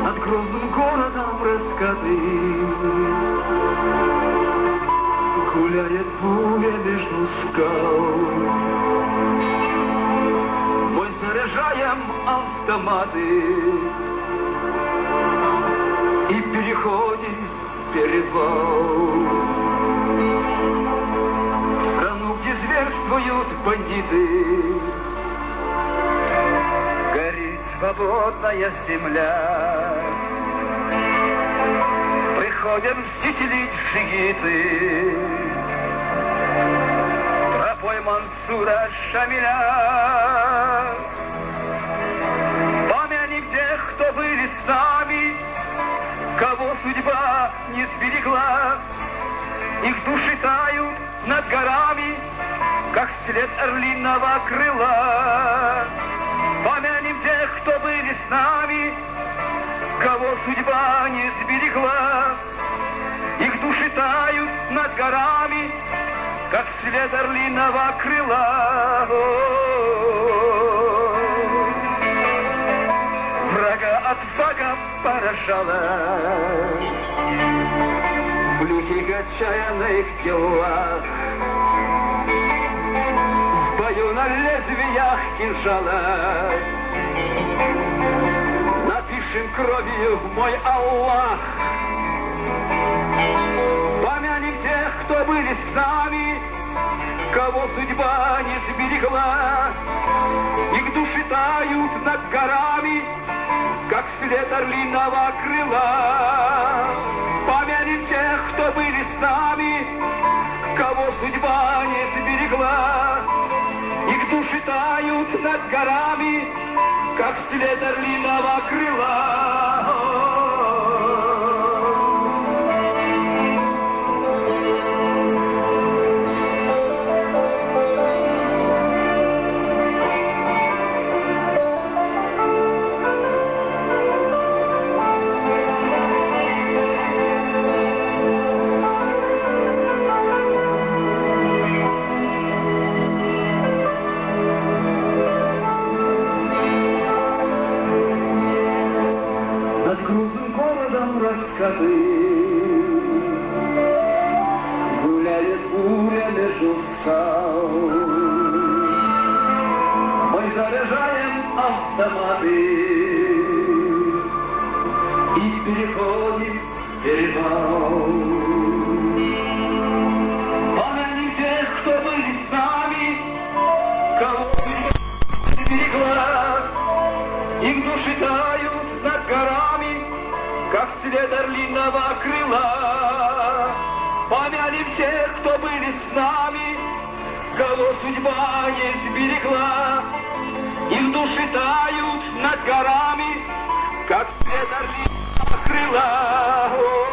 Над грозным городом раскаты гуляет буря между скал. Мы заряжаем автоматы и переходим перевал. В страну, где зверствуют бандиты, горит свободная земля. Приходят мстители джигиты тропой Мансура Шамиля. Помянем тех, кто были с нами, кого судьба не сберегла. Их души тают над горами, как след орлиного крыла. Помянем тех, кто были с нами, кого судьба не сберегла. Их души тают над горами, как след орлиного крыла. Врага отвага поражала в лютых отчаянных делах. В бою на лезвиях кинжала напишем кровью мой Аллах. Помянем тех, кто были с нами, кого судьба не сберегла. Их души тают над горами, как след орлиного крыла. Помянем тех, кто были с нами, кого судьба не сберегла. Их души тают над горами, как след орлиного крыла. Над грузным городом раскаты гуляет буря между скал. Мы заряжаем автоматы и переходим перевал. Помянем тех, кто были с нами, кого судьба берегла. Их души тают над горами, как след орлиного крыла. Помянем тех, кто были с нами, кого судьба не сберегла. Их души тают над горами, как след орлиного крыла.